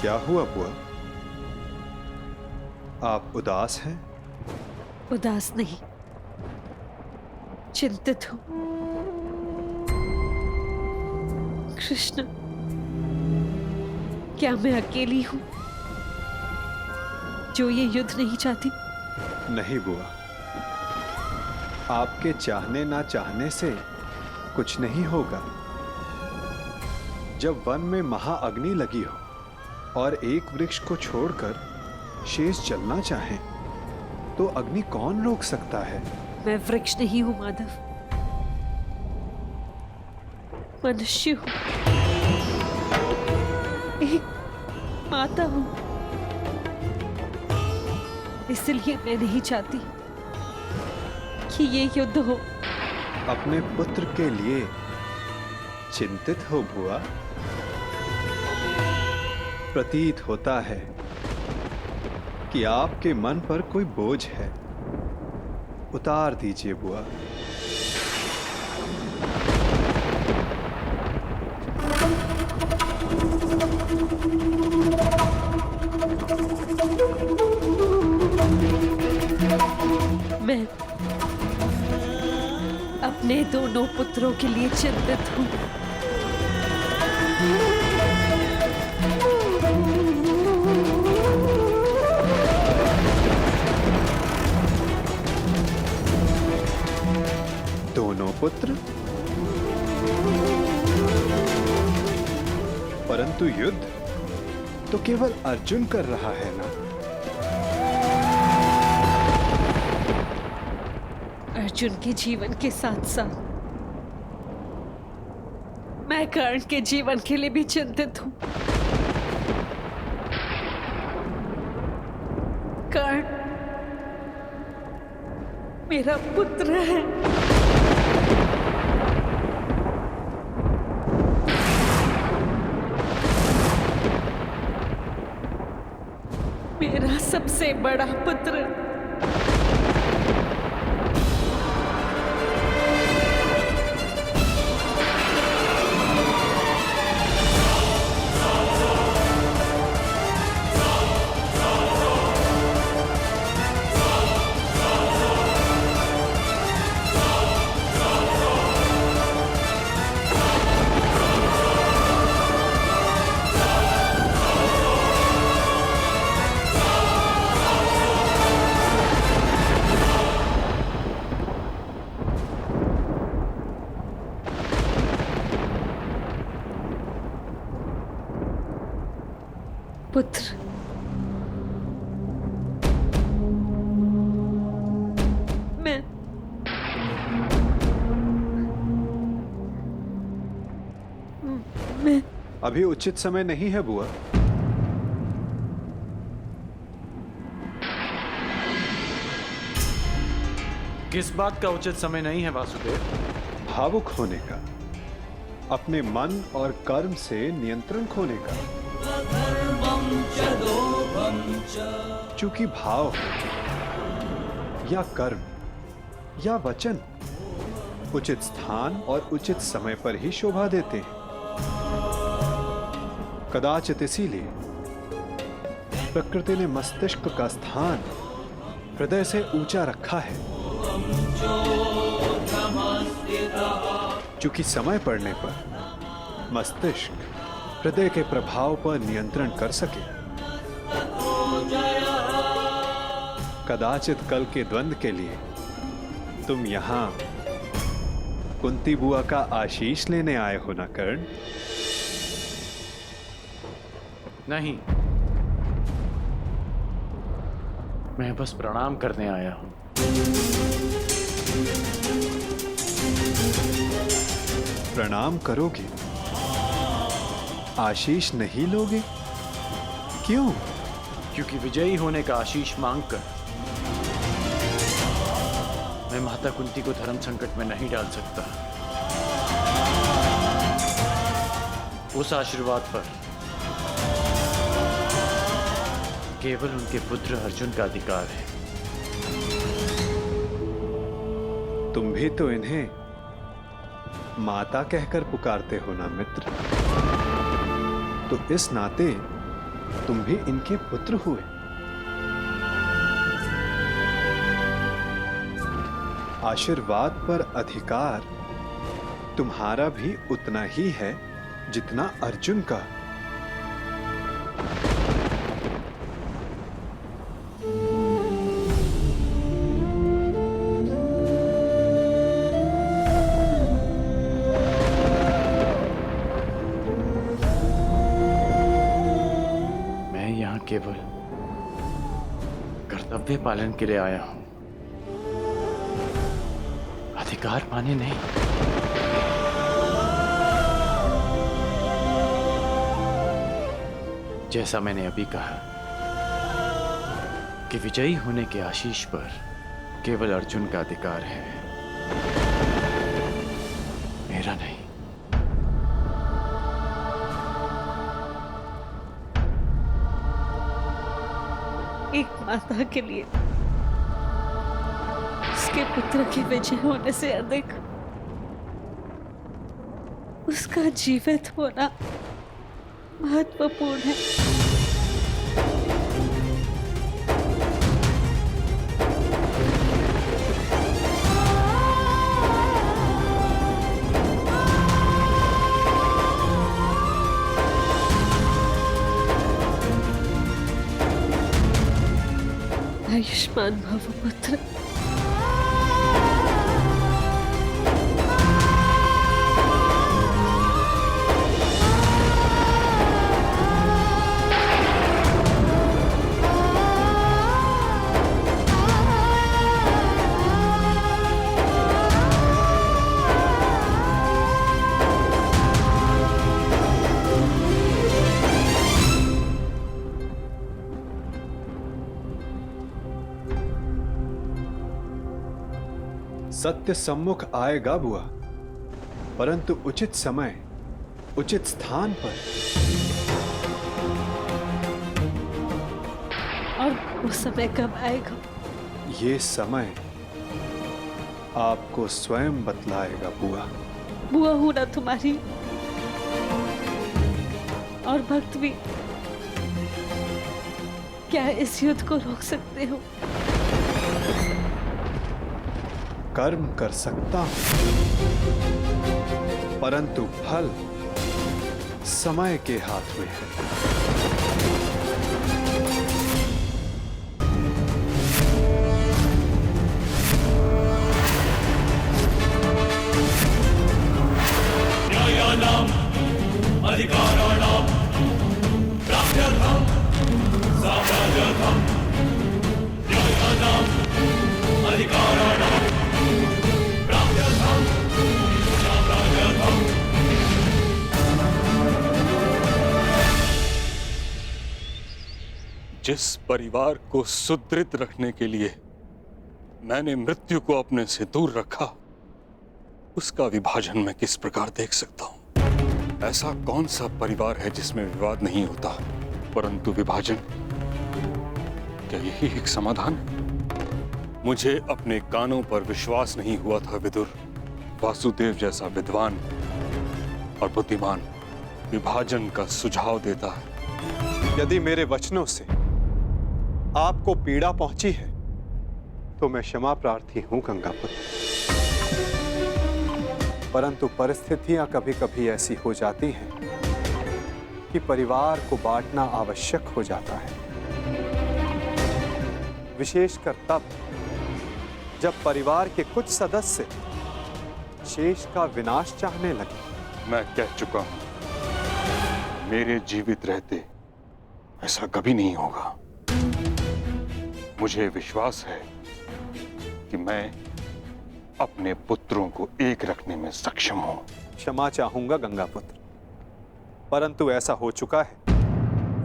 क्या हुआ बुआ? आप उदास हैं? उदास नहीं, चिंतित हूं। कृष्ण, क्या मैं अकेली हूं जो ये युद्ध नहीं चाहती? नहीं बुआ, आपके चाहने ना चाहने से कुछ नहीं होगा। जब वन में महाअग्नि लगी हो और एक वृक्ष को छोड़कर शेष जलना चाहे तो अग्नि कौन रोक सकता है? मैं वृक्ष नहीं हूं माधव, मनुष्य हूं, एक माता हूं। इसलिए मैं नहीं चाहती कि ये युद्ध हो। अपने पुत्र के लिए चिंतित हो बुआ? प्रतीत होता है कि आपके मन पर कोई बोझ है। उतार दीजिए बुआ। मैं अपने दोनों पुत्रों के लिए चिंतित हूं। दोनों पुत्र? परंतु युद्ध तो केवल अर्जुन कर रहा है ना? अर्जुन के जीवन के साथ साथ मैं कर्ण के जीवन के लिए भी चिंतित हूं। कर्ण मेरा पुत्र है। मेरा सबसे बड़ा पुत्र। पुत्र, मैं अभी उचित समय नहीं है बुआ। किस बात का उचित समय नहीं है वासुदेव? भावुक होने का, अपने मन और कर्म से नियंत्रण खोने का। चूंकि भाव या कर्म या वचन उचित स्थान और उचित समय पर ही शोभा देते हैं। कदाचित इसीलिए प्रकृति ने मस्तिष्क का स्थान हृदय से ऊंचा रखा है, चूंकि समय पड़ने पर मस्तिष्क हृदय के प्रभाव पर नियंत्रण कर सके। कदाचित कल के द्वंद्व के लिए तुम यहां कुंती बुआ का आशीष लेने आए हो ना कर्ण? नहीं, मैं बस प्रणाम करने आया हूं। प्रणाम करोगे, आशीष नहीं लोगे? क्यों? क्योंकि विजयी होने का आशीष मांगकर मैं माता कुंती को धर्म संकट में नहीं डाल सकता। उस आशीर्वाद पर केवल उनके पुत्र अर्जुन का अधिकार है। तुम भी तो इन्हें माता कहकर पुकारते हो ना मित्र? तो इस नाते तुम भी इनके पुत्र हुए। आशीर्वाद पर अधिकार तुम्हारा भी उतना ही है जितना अर्जुन का। मैं यहाँ केवल कर्तव्य पालन के लिए आया हूँ, अधिकार पाने नहीं। जैसा मैंने अभी कहा कि विजयी होने के आशीष पर केवल अर्जुन का अधिकार है, मेरा नहीं। एक माता के लिए उसके पुत्र के विजय होने से अधिक उसका जीवित होना महत्वपूर्ण है। आयुष्मान भव पुत्र। सत्य सम्मुख आएगा बुआ, परंतु उचित समय उचित स्थान पर। और वो समय कब आएगा? ये समय आपको स्वयं बतलाएगा बुआ। बुआ हूं ना तुम्हारी, और भक्त भी। क्या इस युद्ध को रोक सकते हो? कर्म कर सकता हूं, परंतु फल समय के हाथ में है। न्यायानाम् अधिकाराणाम् प्राप्त्यर्थं साम्राज्यर्थं न्यायानाम् अधिकाराणाम् प्राप्त्यर्थं साम्राज्यर्थं। जिस परिवार को सुदृढ़ रखने के लिए मैंने मृत्यु को अपने से दूर रखा, उसका विभाजन मैं किस प्रकार देख सकता हूं? ऐसा कौन सा परिवार है जिसमें विवाद नहीं होता, परंतु विभाजन? क्या यही एक समाधान है? मुझे अपने कानों पर विश्वास नहीं हुआ था विदुर। वासुदेव जैसा विद्वान और बुद्धिमान विभाजन का सुझाव देता है। यदि मेरे वचनों से आपको पीड़ा पहुंची है तो मैं क्षमा प्रार्थी हूं गंगापुत्र, परंतु परिस्थितियां कभी कभी ऐसी हो जाती हैं कि परिवार को बांटना आवश्यक हो जाता है, विशेषकर तब जब परिवार के कुछ सदस्य शेष का विनाश चाहने लगे। मैं कह चुका हूं, मेरे जीवित रहते ऐसा कभी नहीं होगा। मुझे विश्वास है कि मैं अपने पुत्रों को एक रखने में सक्षम हूं। क्षमा चाहूंगा गंगापुत्र, परंतु ऐसा हो चुका है,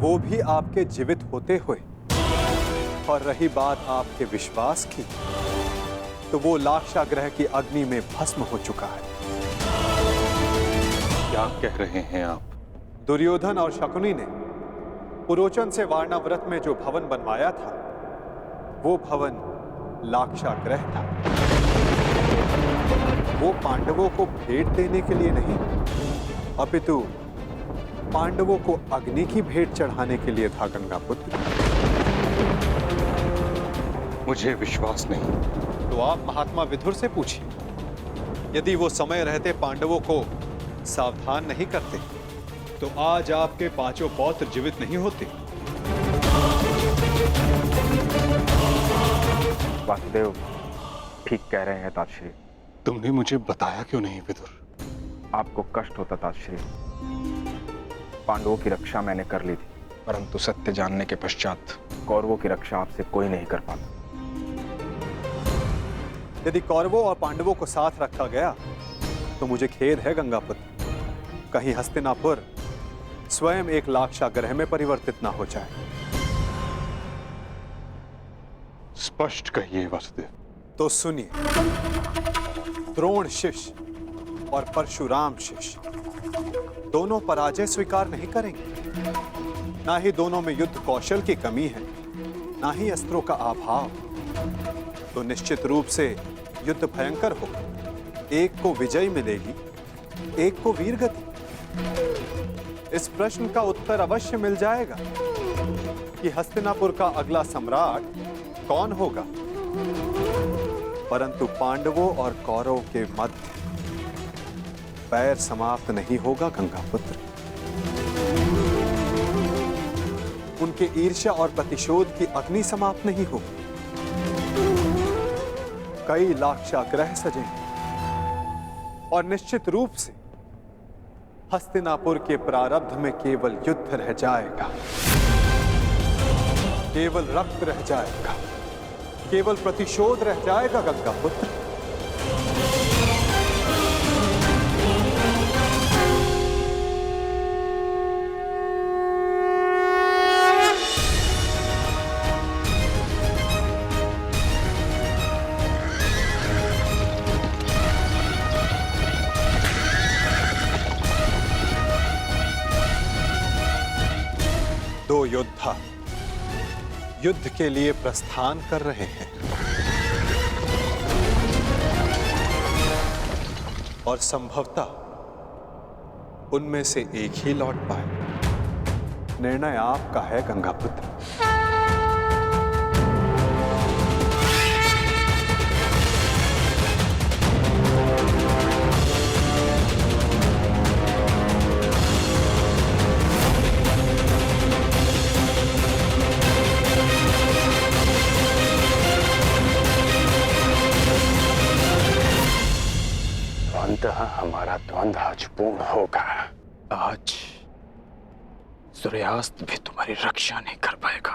वो भी आपके जीवित होते हुए। और रही बात आपके विश्वास की, तो वो लाक्षागृह की अग्नि में भस्म हो चुका है। क्या कह रहे हैं आप? दुर्योधन और शकुनी ने पुरोचन से वारणाव्रत में जो भवन बनवाया था, वो भवन लाक्षागृह था। वो पांडवों को भेंट देने के लिए नहीं, अपितु पांडवों को अग्नि की भेंट चढ़ाने के लिए था गंगापुत्र? मुझे विश्वास नहीं। तो आप महात्मा विदुर से पूछिए। यदि वो समय रहते पांडवों को सावधान नहीं करते तो आज आपके पांचों पौत्र जीवित नहीं होते। वासुदेव ठीक कह रहे हैं तातश्री। तुमने मुझे बताया क्यों नहीं विदुर? आपको कष्ट होता तातश्री। पांडवों की रक्षा मैंने कर ली थी, परंतु सत्य जानने के पश्चात कौरवों की रक्षा आपसे कोई नहीं कर पाता। यदि कौरवों और पांडवों को साथ रखा गया तो मुझे खेद है गंगापुत्र, कहीं हस्तिनापुर स्वयं एक लाक्षागृह में परिवर्तित ना हो जाए। स्पष्ट कहिए वासुदेव। तो सुनिए, द्रोण शिष्य और परशुराम शिष्य दोनों पराजय स्वीकार नहीं करेंगे। ना ही दोनों में युद्ध कौशल की कमी है, ना ही अस्त्रों का अभाव। तो निश्चित रूप से युद्ध भयंकर होगा। एक को विजय मिलेगी, एक को वीरगति। इस प्रश्न का उत्तर अवश्य मिल जाएगा कि हस्तिनापुर का अगला सम्राट कौन होगा। परंतु पांडवों और कौरवों के मध्य बैर समाप्त नहीं होगा गंगापुत्र। उनके ईर्ष्या और प्रतिशोध की अग्नि समाप्त नहीं होगी। कई लाक्षागृह सजेंगे और निश्चित रूप से हस्तिनापुर के प्रारब्ध में केवल युद्ध रह जाएगा, केवल रक्त रह जाएगा, केवल प्रतिशोध रह जाएगा गंगापुत्र। दो योद्धा युद्ध के लिए प्रस्थान कर रहे हैं और संभवतः उनमें से एक ही लौट पाए। निर्णय आपका है गंगापुत्र। हमारा द्वंद्व आज पूर्ण होगा। आज सूर्यास्त भी तुम्हारी रक्षा नहीं कर पाएगा,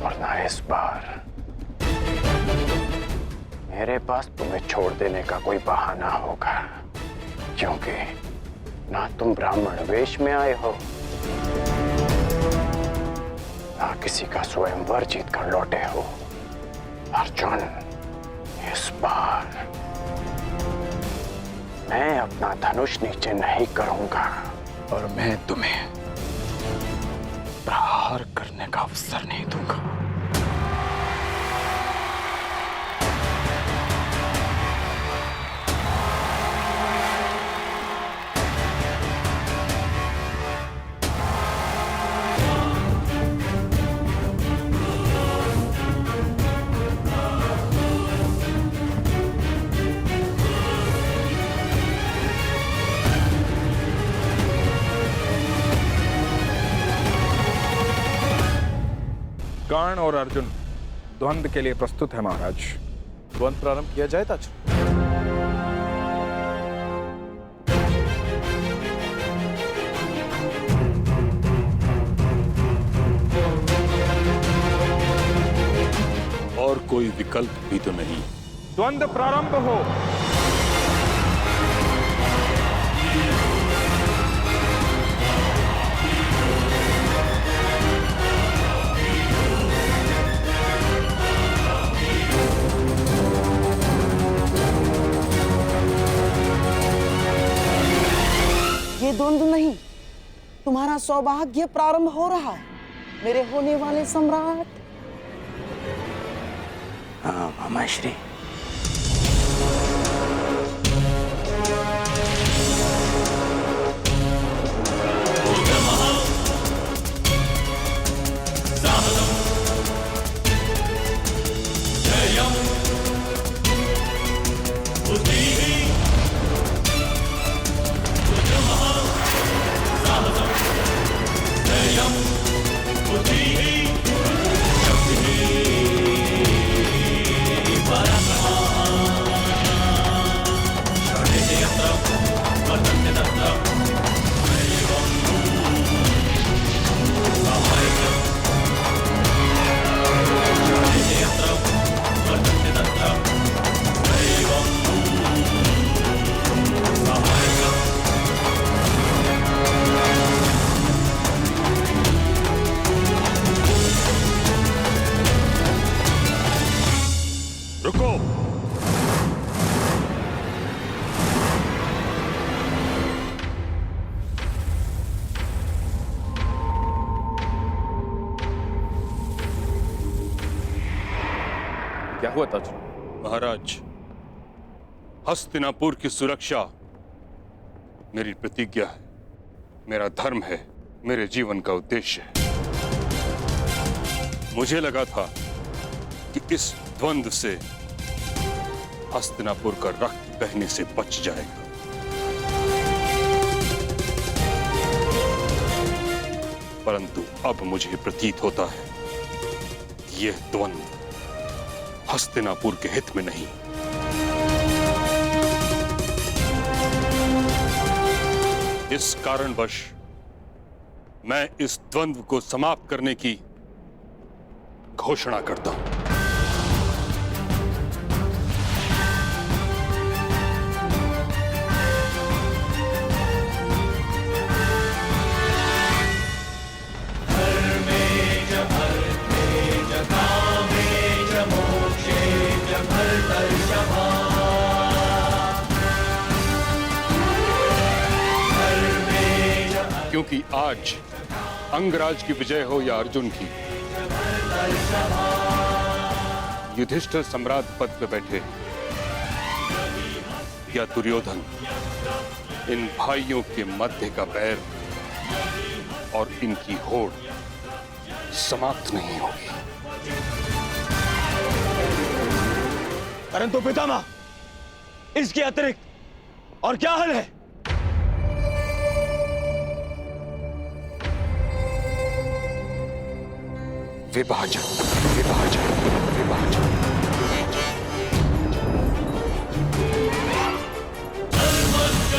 और ना इस बार मेरे पास तुम्हें छोड़ देने का कोई बहाना होगा, क्योंकि ना तुम ब्राह्मण वेश में आए हो, ना किसी का स्वयंवर जीत कर लौटे हो। अर्जुन, इस बार मैं अपना धनुष नीचे नहीं करूंगा और मैं तुम्हें प्रहार करने का अवसर नहीं दूंगा। कर्ण और अर्जुन द्वंद्व के लिए प्रस्तुत है महाराज। द्वंद्व प्रारंभ किया जाए ताज। और कोई विकल्प भी तो नहीं। द्वंद्व प्रारंभ हो। ये द्वंद्व नहीं, तुम्हारा सौभाग्य प्रारंभ हो रहा है मेरे होने वाले सम्राट। हाँ मामाश्री। क्या हुआ ताज? महाराज, हस्तिनापुर की सुरक्षा मेरी प्रतिज्ञा है, मेरा धर्म है, मेरे जीवन का उद्देश्य है। मुझे लगा था कि इस द्वंद्व से हस्तिनापुर का रक्त बहने से बच जाएगा, परंतु अब मुझे प्रतीत होता है कि यह द्वंद्व हस्तिनापुर के हित में नहीं। इस कारणवश मैं इस द्वंद्व को समाप्त करने की घोषणा करता हूं। क्योंकि आज अंगराज की विजय हो या अर्जुन की, युधिष्ठिर सम्राट पद पर बैठे या दुर्योधन, इन भाइयों के मध्य का बैर और इनकी होड़ समाप्त नहीं होगी। परंतु पितामह, इसके अतिरिक्त और क्या हल है? विभाजन, विभाजन, विभाजन। धर्मस्य